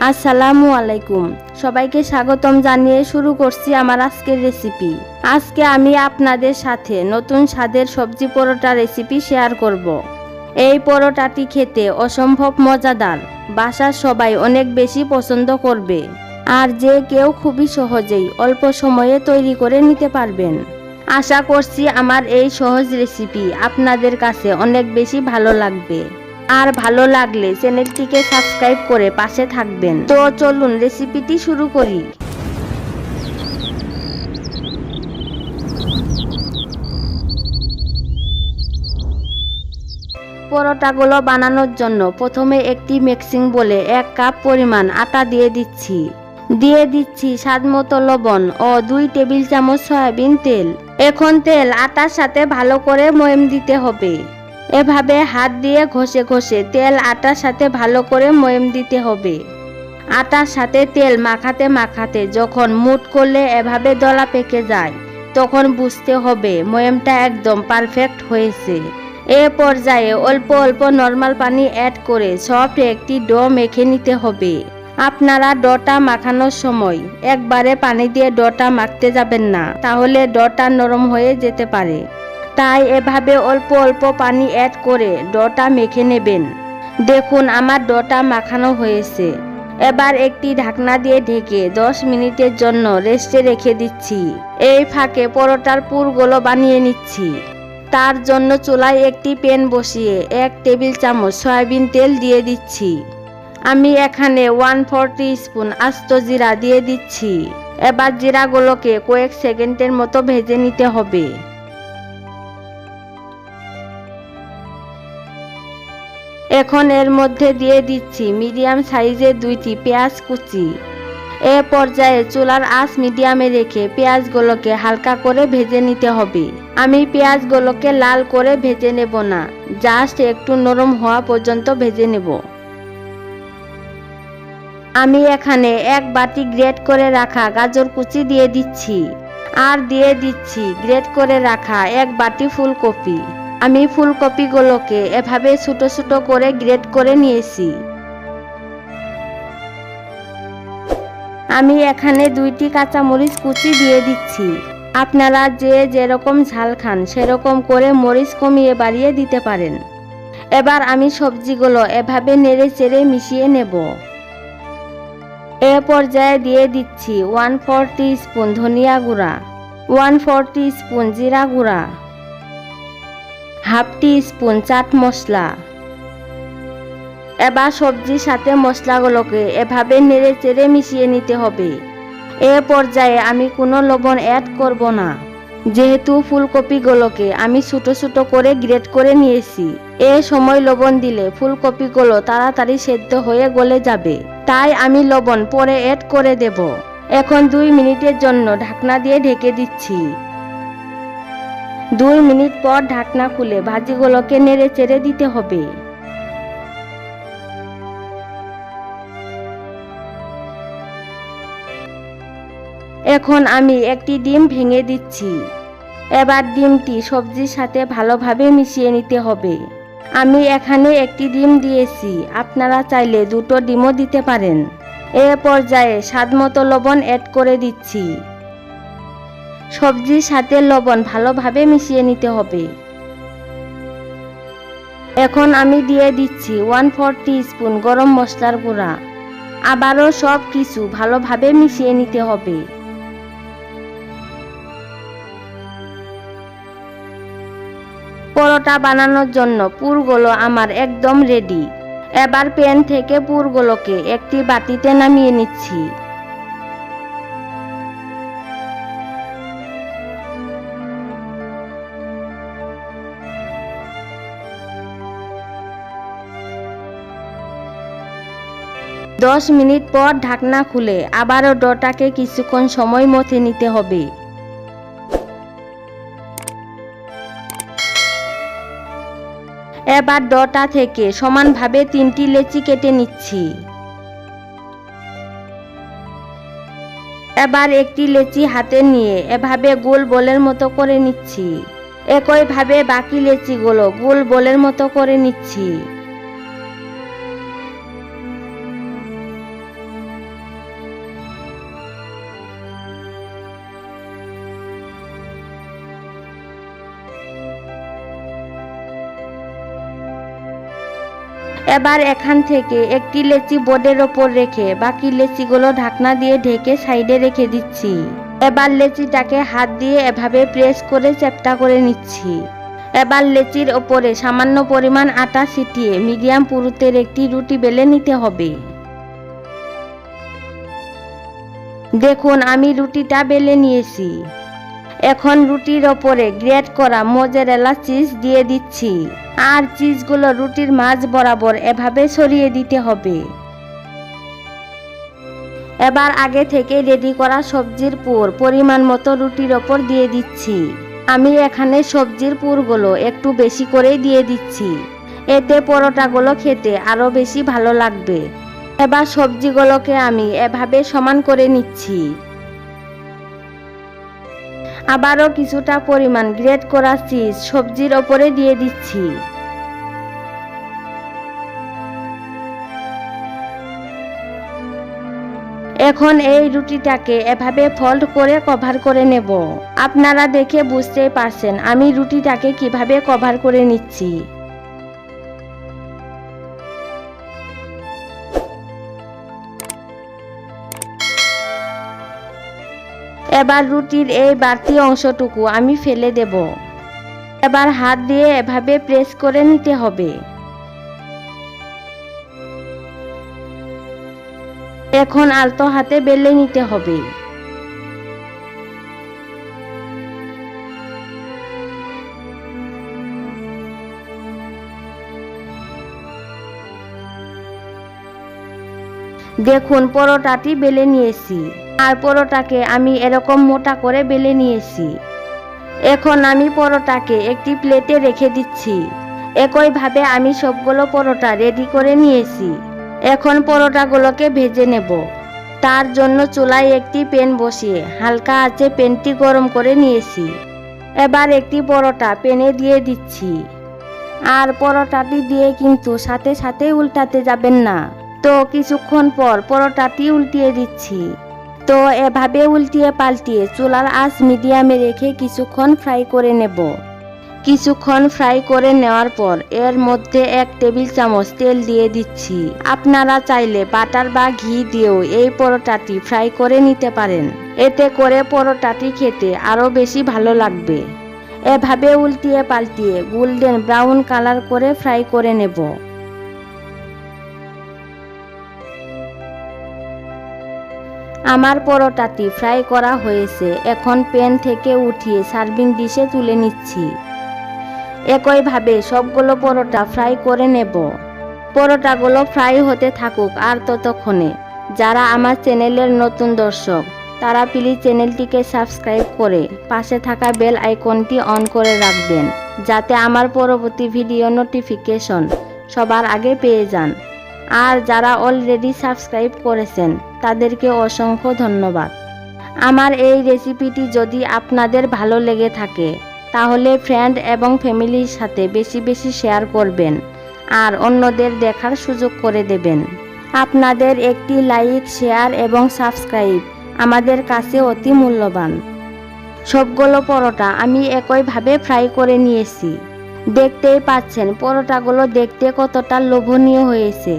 আসসালামু আলাইকুম। সবাইকে স্বাগতম জানিয়ে শুরু করছি আমার আজকের রেসিপি। আজকে আমি আপনাদের সাথে নতুন স্বাদের সবজি পরোটা রেসিপি শেয়ার করব। এই পরোটাটি খেতে অসম্ভব মজাদার, বাসার সবাই অনেক বেশি পছন্দ করবে, আর যে কেউ খুবই সহজেই অল্প সময়ে তৈরি করে নিতে পারবেন। আশা করছি আমার এই সহজ রেসিপি আপনাদের কাছে অনেক বেশি ভালো লাগবে। আর ভালো লাগলে চ্যানেলটিকে সাবস্ক্রাইব করে পাশে থাকবেন। তো চলুন রেসিপিটি শুরু করি। পরোটাগুলো বানানোর জন্য প্রথমে একটি মিক্সিং বোলে 1 কাপ পরিমাণ আটা দিয়ে দিচ্ছি স্বাদমতো লবণ ও 2 টেবিল চামচ সয়াবিন তেল। এখন তেল আটার সাথে ভালো করে ময়াম দিতে হবে। এভাবে হাত দিয়ে ঘষে ঘষে তেল আটার সাথে ভালো করে ময়াম দিতে হবে। আটার সাথে তেল মাখাতে মাখাতে যখন মুঠ করলে এভাবে দলা পেকে যায়, তখন বুঝতে হবে ময়ামটা একদম পারফেক্ট হয়েছে। এ পর্যায়ে অল্প অল্প নর্মাল পানি অ্যাড করে সফট একটি ডো মেখে নিতে হবে। আপনারা ডোটা মাখানোর সময় একবারে পানি দিয়ে ডোটা মাখতে যাবেন না, তাহলে ডোটা নরম হয়ে যেতে পারে। তাই এভাবে অল্প অল্প পানি অ্যাড করে ডোটা মেখে নেবেন। দেখুন আমার ডোটা মাখানো হয়েছে। এবার একটি ঢাকনা দিয়ে ঢেকে 10 মিনিটের জন্য রেস্টে রেখে দিচ্ছি। এই ফাঁকে পরোটার পুরগুলো বানিয়ে নিচ্ছি। তার জন্য চুলায় একটি প্যান বসিয়ে 1 টেবিল চামচ সয়াবিন তেল দিয়ে দিচ্ছি। আমি এখানে 1/4 টিস্পুন আস্ত জিরা দিয়ে দিচ্ছি। এবার জিরাগুলোকে কয়েক সেকেন্ডের মতো ভেজে নিতে হবে। এখন এর মধ্যে দিয়ে দিচ্ছি মিডিয়াম সাইজের 2টি পেঁয়াজ কুচি। এ পর্যায়ে চুলার আঁচ মিডিয়ামে রেখে পেঁয়াজগুলোকে হালকা করে ভেজে নিতে হবে। আমি পেঁয়াজগুলোকে লাল করে ভেজে নেব না, জাস্ট একটু নরম হওয়া পর্যন্ত ভেজে নেব। আমি এখানে 1 বাটি গ্রেট করে রাখা গাজর কুচি দিয়ে দিচ্ছি, আর দিয়ে দিচ্ছি গ্রেট করে রাখা 1 বাটি ফুলকপি। আমি ফুলকপিগুলোকে এভাবে ছোট ছোট করে গ্রেট করে নিয়েছি। আমি এখানে 2টি কাঁচামরিচ কুচি দিয়ে দিচ্ছি। আপনারা যে যেরকম ঝাল খান সেরকম করে মরিচ কমিয়ে বাড়িয়ে দিতে পারেন। এবার আমি সবজিগুলো এভাবে নেড়ে চেড়ে মিশিয়ে নেব। এ পর্যায়ে দিয়ে দিচ্ছি 1/4 টিস্পুন ধনিয়া গুঁড়া, 1/4 টিস্পুন জিরা গুঁড়া, 1/2 টিস্পুন চাট মশলা। এবার সবজির সাথে মশলাগুলোকে এভাবে নেড়ে চেড়ে মিশিয়ে নিতে হবে। এ পর্যায়ে আমি কোনো লবণ অ্যাড করব না, যেহেতু ফুলকপিগুলোকে আমি ছোট ছোট করে গ্রেট করে নিয়েছি। এ সময় লবণ দিলে ফুলকপিগুলো তাড়াতাড়ি সেদ্ধ হয়ে গলে যাবে, তাই আমি লবণ পরে অ্যাড করে দেব। এখন 2 মিনিটের জন্য ঢাকনা দিয়ে ঢেকে দিচ্ছি। 2 মিনিট পর ঢাকনা খুলে ভাজিগুলোকে নেড়ে চেড়ে দিতে হবে। এখন আমি একটি ডিম ভেঙে দিচ্ছি। এবার ডিমটি সবজির সাথে ভালোভাবে মিশিয়ে নিতে হবে। আমি এখানে একটি ডিম দিয়েছি, আপনারা চাইলে 2টো ডিমও দিতে পারেন। এ পর্যায়ে স্বাদমতো লবণ অ্যাড করে দিচ্ছি। সবজির সাথে লবণ ভালোভাবে মিশিয়ে নিতে হবে। এখন আমি দিয়ে দিচ্ছি 1/4 টিস্পুন গরম মশলার গুঁড়া। আবারও সব কিছু ভালোভাবে মিশিয়ে নিতে হবে। পরোটা বানানোর জন্য পুরগুলো আমার একদম রেডি। এবার প্যান থেকে পুরগুলোকে একটি বাটিতে নামিয়ে নিচ্ছি। দশ মিনিট পর ঢাকনা খুলে আবারও ডোটাকে কিছুক্ষণ সময় মথে নিতে হবে। এবার ডোটা থেকে সমানভাবে 3টি লেচি কেটে নিচ্ছি। এবার একটি লেচি হাতে নিয়ে এভাবে গোল বলের মতো করে নিচ্ছি। একইভাবে বাকি লেচিগুলো গোল বলের মতো করে নিচ্ছি। এবার এখান থেকে একটি লেচি বোর্ডের ওপর রেখে বাকি লেচিগুলো ঢাকনা দিয়ে ঢেকে সাইডে রেখে দিচ্ছি। এবার লেচিটাকে হাত দিয়ে এভাবে প্রেস করে চ্যাপ্টা করে নিচ্ছি। এবার লেচির ওপরে সামান্য পরিমাণ আটা ছিটিয়ে মিডিয়াম পুরুতের একটি রুটি বেলে নিতে হবে। দেখুন আমি রুটিটা বেলে নিয়েছি। এখন রুটির ওপরে গ্রেট করা মোজারেলা চিজ দিয়ে দিচ্ছি আর চিজগুলো রুটির মাঝ বরাবর এভাবে ছড়িয়ে দিতে হবে। এবার আগে থেকে রেডি করা সবজির পুর পরিমাণ মতো রুটির ওপর দিয়ে দিচ্ছি। আমি এখানে সবজির পুরগুলো একটু বেশি করেই দিয়ে দিচ্ছি, এতে পরোটাগুলো খেতে আরো বেশি ভালো লাগবে। এবার সবজিগুলোকে আমি এভাবে সমান করে নিচ্ছি। আবারও কিছুটা পরিমাণ গ্রেট করা চিজ সবজির ওপরে দিয়ে দিচ্ছি। এখন এই রুটিটাকে এভাবে ফোল্ড করে কভার করে নেব। আপনারা দেখে বুঝতেই পারছেন আমি রুটিটাকে কিভাবে কভার করে নিচ্ছি। এবার রুটির এই বাড়তি অংশটুকু আমি ফেলে দেব। এবার হাত দিয়ে এভাবে প্রেস করে নিতে হবে। এখন আলতো হাতে বেলে নিতে হবে। দেখুন পরোটাটি বেলে নিয়েছি আর পরোটাকে আমি এরকম মোটা করে বেলে নিয়েছি। এখন আমি পরোটাকে একটি প্লেটে রেখে দিচ্ছি। একইভাবে আমি সবগুলো পরোটা রেডি করে নিয়েছি। এখন পরোটাগুলোকে ভেজে নেব। তার জন্য চুলায় একটি প্যান বসিয়ে হালকা আঁচে প্যানটি গরম করে নিয়েছি। এবার একটি পরোটা প্যানে দিয়ে দিচ্ছি আর পরোটাটি দিয়ে কিন্তু সাথে সাথে উল্টাতে যাবেন না। তো কিছুক্ষণ পর পরোটাটি উল্টিয়ে দিচ্ছি। তো এভাবে উল্টিয়ে পাল্টিয়ে চুলার আঁচ মিডিয়ামে রেখে কিছুক্ষণ ফ্রাই করে নেব। কিছুক্ষণ ফ্রাই করে নেওয়ার পর এর মধ্যে 1 টেবিল চামচ তেল দিয়ে দিচ্ছি। আপনারা চাইলে বাটার বা ঘি দিয়েও এই পরোটাটি ফ্রাই করে নিতে পারেন, এতে করে পরোটাটি খেতে আরো বেশি ভালো লাগবে। এভাবে উল্টিয়ে পাল্টিয়ে গোল্ডেন ব্রাউন কালার করে ফ্রাই করে নেব। আমার পরোটাটি ফ্রাই করা হয়েছে। এখন প্যান থেকে উঠিয়ে সার্ভিং ডিশে তুলে নিচ্ছি। একইভাবে সবগুলো পরোটা ফ্রাই করে নেব। পরোটাগুলো ফ্রাই হতে থাকুক আর ততক্ষণে যারা আমার চ্যানেলের নতুন দর্শক তারা প্লিজ চ্যানেলটিকে সাবস্ক্রাইব করে পাশে থাকা বেল আইকনটি অন করে রাখবেন, যাতে আমার পরবর্তী ভিডিও নোটিফিকেশন সবার আগে পেয়ে যান। আর যারা অলরেডি সাবস্ক্রাইব করেছেন তাদেরকে অসংখ্য ধন্যবাদ। আমার এই রেসিপিটি যদি আপনাদের ভালো লেগে থাকে তাহলে ফ্রেন্ড এবং ফ্যামিলির সাথে বেশি বেশি শেয়ার করবেন আর অন্যদের দেখার সুযোগ করে দেবেন। আপনাদের একটি লাইক, শেয়ার এবং সাবস্ক্রাইব আমাদের কাছে অতি মূল্যবান। সবগুলো পরোটা আমি একইভাবে ফ্রাই করে নিয়েছি। দেখতেই পাচ্ছেন পরোটাগুলো দেখতে কতটা লোভনীয় হয়েছে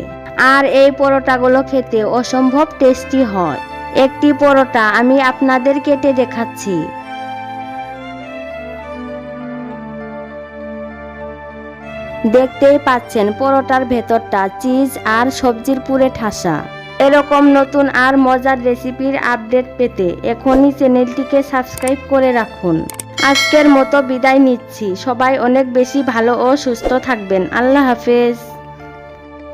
আর এই পরোটাগুলো খেতে অসম্ভব টেস্টি হয়। একটি পরোটা আমি আপনাদের কেটে দেখাচ্ছি। দেখতেই পাচ্ছেন পরোটার ভেতরটা চিজ আর সবজির পুরে ঠাসা। এরকম নতুন আর মজার রেসিপির আপডেট পেতে এখনই চ্যানেলটিকে সাবস্ক্রাইব করে রাখুন। আজকের মতো বিদায় নিচ্ছি। সবাই অনেক বেশি ভালো ও সুস্থ থাকবেন। আল্লাহ হাফেজ।